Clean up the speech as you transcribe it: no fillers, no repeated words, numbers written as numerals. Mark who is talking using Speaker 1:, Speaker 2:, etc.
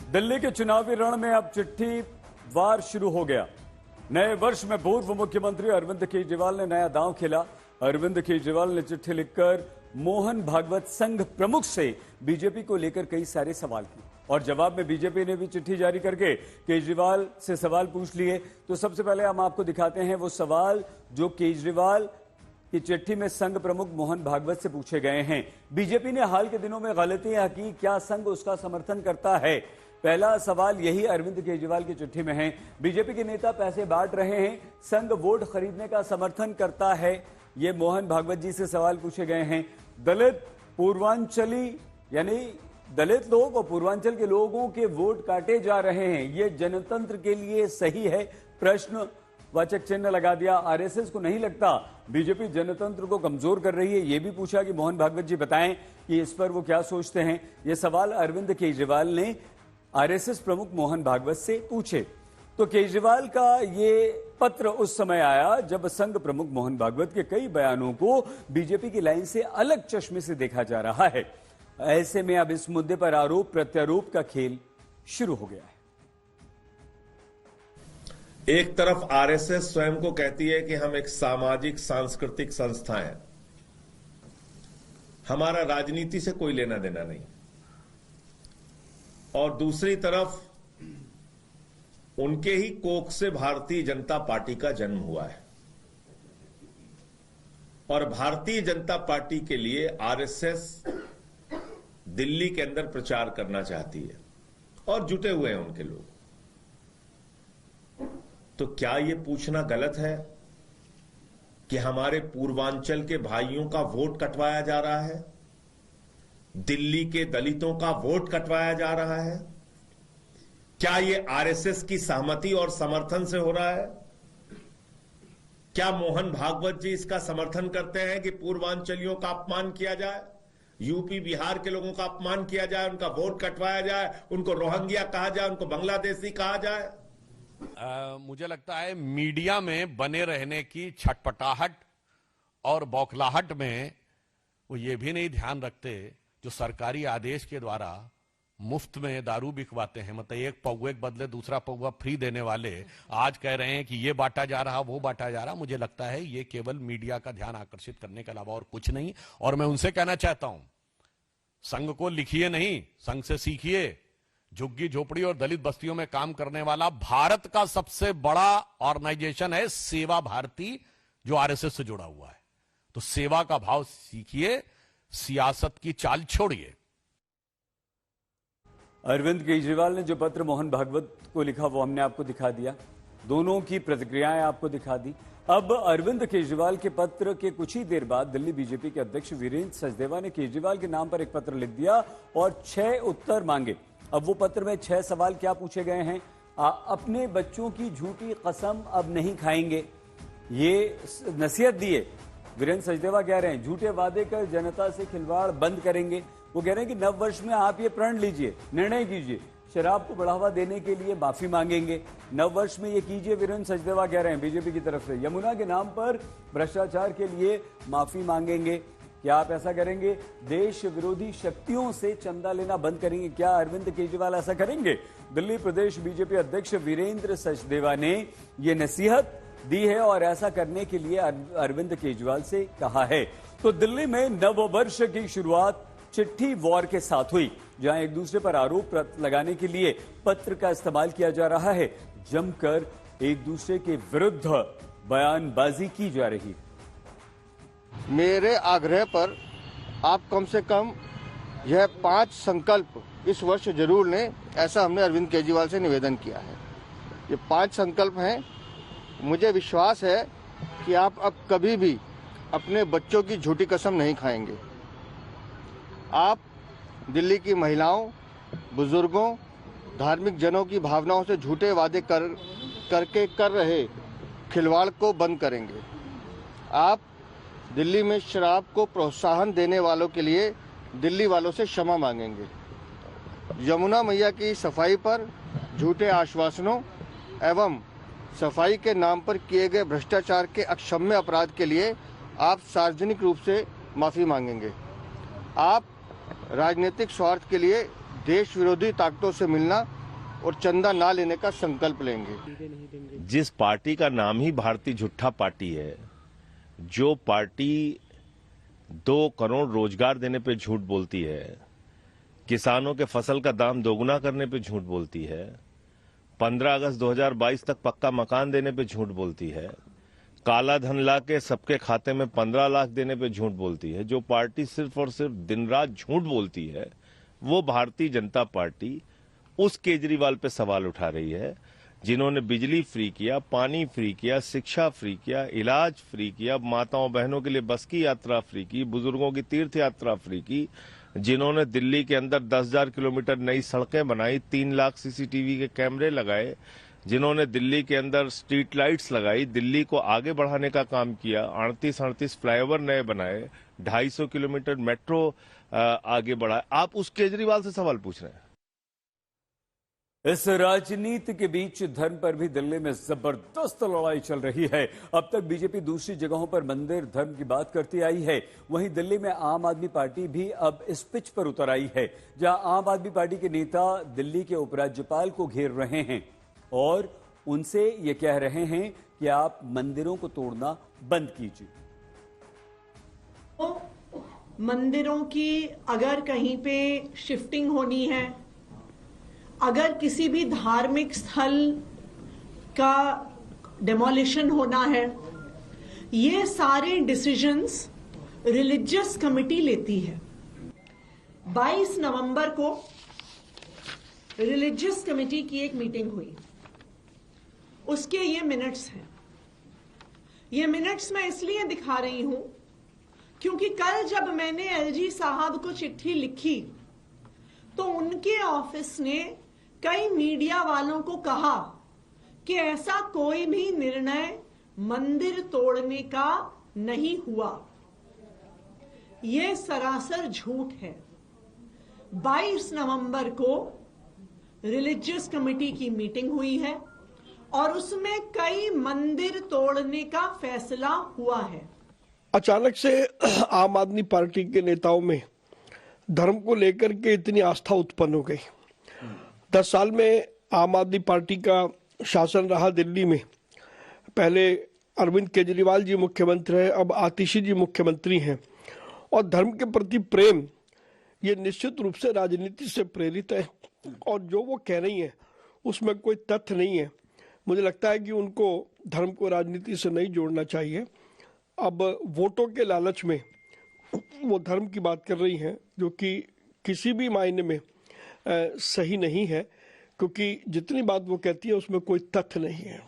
Speaker 1: दिल्ली के चुनावी रण में अब चिट्ठी वार शुरू हो गया। नए वर्ष में पूर्व मुख्यमंत्री अरविंद केजरीवाल ने नया दांव खेला। अरविंद केजरीवाल ने चिट्ठी लिखकर मोहन भागवत संघ प्रमुख से बीजेपी को लेकर कई सारे सवाल किए और जवाब में बीजेपी ने भी चिट्ठी जारी करके केजरीवाल से सवाल पूछ लिए। तो सबसे पहले हम आपको दिखाते हैं वो सवाल जो केजरीवाल की चिट्ठी में संघ प्रमुख मोहन भागवत से पूछे गए हैं। बीजेपी ने हाल के दिनों में गलतियां की, क्या संघ उसका समर्थन करता है? पहला सवाल यही अरविंद केजरीवाल की चिट्ठी में है। बीजेपी के नेता पैसे बांट रहे हैं, संघ वोट खरीदने का समर्थन करता है, ये मोहन भागवत जी से सवाल पूछे गए हैं। दलित पूर्वांचली यानी दलित लोग और पूर्वांचल के लोगों के वोट काटे जा रहे हैं, ये जनतंत्र के लिए सही है? प्रश्नवाचक चिन्ह लगा दिया। आरएसएस को नहीं लगता बीजेपी जनतंत्र को कमजोर कर रही है? यह भी पूछा कि मोहन भागवत जी बताएं कि इस पर वो क्या सोचते हैं। ये सवाल अरविंद केजरीवाल ने आरएसएस प्रमुख मोहन भागवत से पूछे। तो केजरीवाल का ये पत्र उस समय आया जब संघ प्रमुख मोहन भागवत के कई बयानों को बीजेपी की लाइन से अलग चश्मे से देखा जा रहा है। ऐसे में अब इस मुद्दे पर आरोप प्रत्यारोप का खेल शुरू हो गया है।
Speaker 2: एक तरफ आरएसएस स्वयं को कहती है कि हम एक सामाजिक सांस्कृतिक संस्था हैं, हमारा राजनीति से कोई लेना देना नहीं, और दूसरी तरफ उनके ही कोख से भारतीय जनता पार्टी का जन्म हुआ है और भारतीय जनता पार्टी के लिए आरएसएस दिल्ली के अंदर प्रचार करना चाहती है और जुटे हुए हैं उनके लोग। तो क्या यह पूछना गलत है कि हमारे पूर्वांचल के भाइयों का वोट कटवाया जा रहा है, दिल्ली के दलितों का वोट कटवाया जा रहा है? क्या यह आरएसएस की सहमति और समर्थन से हो रहा है? क्या मोहन भागवत जी इसका समर्थन करते हैं कि पूर्वांचलियों का अपमान किया जाए, यूपी बिहार के लोगों का अपमान किया जाए, उनका वोट कटवाया जाए, उनको रोहिंग्या कहा जाए, उनको बांग्लादेशी कहा जाए?
Speaker 3: मुझे लगता है मीडिया में बने रहने की छटपटाहट और बौखलाहट में वो ये भी नहीं ध्यान रखते जो सरकारी आदेश के द्वारा मुफ्त में दारू बिकवाते हैं, मतलब एक पौवे के बदले दूसरा पौवा फ्री देने वाले आज कह रहे हैं कि ये बांटा जा रहा वो बांटा जा रहा। मुझे लगता है ये केवल मीडिया का ध्यान आकर्षित करने के अलावा और कुछ नहीं। और मैं उनसे कहना चाहता हूं, संघ को लिखिए नहीं, संघ से सीखिए। झुग्गी झोपड़ी और दलित बस्तियों में काम करने वाला भारत का सबसे बड़ा ऑर्गेनाइजेशन है सेवा भारती, जो आरएसएस से जुड़ा हुआ है। तो सेवा का भाव सीखिए, सियासत की चाल छोड़िए।
Speaker 1: अरविंद केजरीवाल ने जो पत्र मोहन भागवत को लिखा वो हमने आपको दिखा दिया, दोनों की प्रतिक्रियाएं आपको दिखा दी। अब अरविंद केजरीवाल के पत्र के कुछ ही देर बाद दिल्ली बीजेपी के अध्यक्ष वीरेंद्र सचदेवा ने केजरीवाल के नाम पर एक पत्र लिख दिया और 6 उत्तर मांगे। अब वो पत्र में 6 सवाल क्या पूछे गए हैं? अपने बच्चों की झूठी कसम अब नहीं खाएंगे, ये नसीहत दिए। वीरेंद्र सचदेवा कह रहे हैं झूठे वादे कर जनता से खिलवाड़ बंद करेंगे। वो कह रहे हैं कि नव वर्ष में आप ये प्रण लीजिए, निर्णय कीजिए, शराब को बढ़ावा देने के लिए माफी मांगेंगे, नव वर्ष में ये कीजिए। वीरेंद्र सचदेवा कह रहे हैं बीजेपी की तरफ से यमुना के नाम पर भ्रष्टाचार के लिए माफी मांगेंगे। क्या आप ऐसा करेंगे? देश विरोधी शक्तियों से चंदा लेना बंद करेंगे? क्या अरविंद केजरीवाल ऐसा करेंगे? दिल्ली प्रदेश बीजेपी अध्यक्ष वीरेंद्र सचदेवा ने यह नसीहत दी है और ऐसा करने के लिए अरविंद केजरीवाल से कहा है। तो दिल्ली में नववर्ष की शुरुआत चिट्ठी वॉर के साथ हुई, जहां एक दूसरे पर आरोप लगाने के लिए पत्र का इस्तेमाल किया जा रहा है, जमकर एक दूसरे के विरुद्ध बयानबाजी की जा रही।
Speaker 4: मेरे आग्रह पर आप कम से कम यह 5 संकल्प इस वर्ष जरूर लें, ऐसा हमने अरविंद केजरीवाल से निवेदन किया है। ये 5 संकल्प हैं। मुझे विश्वास है कि आप अब कभी भी अपने बच्चों की झूठी कसम नहीं खाएंगे। आप दिल्ली की महिलाओं, बुजुर्गों, धार्मिक जनों की भावनाओं से झूठे वादे करके कर रहे खिलवाड़ को बंद करेंगे। आप दिल्ली में शराब को प्रोत्साहन देने वालों के लिए दिल्ली वालों से क्षमा मांगेंगे। यमुना मैया की सफाई पर झूठे आश्वासनों एवं सफाई के नाम पर किए गए भ्रष्टाचार के अक्षम्य अपराध के लिए आप सार्वजनिक रूप से माफी मांगेंगे। आप राजनीतिक स्वार्थ के लिए देश विरोधी ताकतों से मिलना और चंदा ना लेने का संकल्प लेंगे।
Speaker 2: जिस पार्टी का नाम ही भारतीय झूठा पार्टी है, जो पार्टी 2 करोड़ रोजगार देने पे झूठ बोलती है, किसानों के फसल का दाम दोगुना करने पे झूठ बोलती है, 15 अगस्त 2022 तक पक्का मकान देने पे झूठ बोलती है, काला धन ला के सबके खाते में 15 लाख देने पे झूठ बोलती है, जो पार्टी सिर्फ और सिर्फ दिन रात झूठ बोलती है, वो भारतीय जनता पार्टी उस केजरीवाल पे सवाल उठा रही है जिन्होंने बिजली फ्री किया, पानी फ्री किया, शिक्षा फ्री किया, इलाज फ्री किया, माताओं बहनों के लिए बस की यात्रा फ्री की, बुजुर्गों की तीर्थ यात्रा फ्री की, जिन्होंने दिल्ली के अंदर 10,000 किलोमीटर नई सड़कें बनाई, 3 लाख सीसीटीवी के कैमरे लगाए, जिन्होंने दिल्ली के अंदर स्ट्रीट लाइट्स लगाई, दिल्ली को आगे बढ़ाने का काम किया, 38 फ्लाईओवर नए बनाए, 250 किलोमीटर मेट्रो आगे बढ़ाए। आप उस केजरीवाल से सवाल पूछ रहे हैं।
Speaker 1: इस राजनीति के बीच धर्म पर भी दिल्ली में जबरदस्त लड़ाई चल रही है। अब तक बीजेपी दूसरी जगहों पर मंदिर धर्म की बात करती आई है, वहीं दिल्ली में आम आदमी पार्टी भी अब इस पिच पर उतर आई है, जहां आम आदमी पार्टी के नेता दिल्ली के उपराज्यपाल को घेर रहे हैं और उनसे ये कह रहे हैं कि आप मंदिरों को तोड़ना बंद कीजिए।
Speaker 5: मंदिरों की अगर कहीं पे शिफ्टिंग होनी है, अगर किसी भी धार्मिक स्थल का डेमोलिशन होना है, ये सारे डिसीजंस रिलीजियस कमिटी लेती है। 22 नवंबर को रिलीजियस कमिटी की एक मीटिंग हुई, उसके ये मिनट्स हैं। ये मिनट्स मैं इसलिए दिखा रही हूं क्योंकि कल जब मैंने एलजी साहब को चिट्ठी लिखी तो उनके ऑफिस ने कई मीडिया वालों को कहा कि ऐसा कोई भी निर्णय मंदिर तोड़ने का नहीं हुआ। यह सरासर झूठ है। 22 नवंबर को रिलीजियस कमेटी की मीटिंग हुई है और उसमें कई मंदिर तोड़ने का फैसला हुआ है।
Speaker 6: अचानक से आम आदमी पार्टी के नेताओं में धर्म को लेकर के इतनी आस्था उत्पन्न हो गई। 10 साल में आम आदमी पार्टी का शासन रहा दिल्ली में। पहले अरविंद केजरीवाल जी मुख्यमंत्री हैं, अब आतिशी जी मुख्यमंत्री हैं और धर्म के प्रति प्रेम ये निश्चित रूप से राजनीति से प्रेरित है और जो वो कह रही हैं उसमें कोई तथ्य नहीं है। मुझे लगता है कि उनको धर्म को राजनीति से नहीं जोड़ना चाहिए। अब वोटों के लालच में वो धर्म की बात कर रही हैं जो कि किसी भी मायने में सही नहीं है, क्योंकि जितनी बात वो कहती है उसमें कोई तथ्य नहीं है।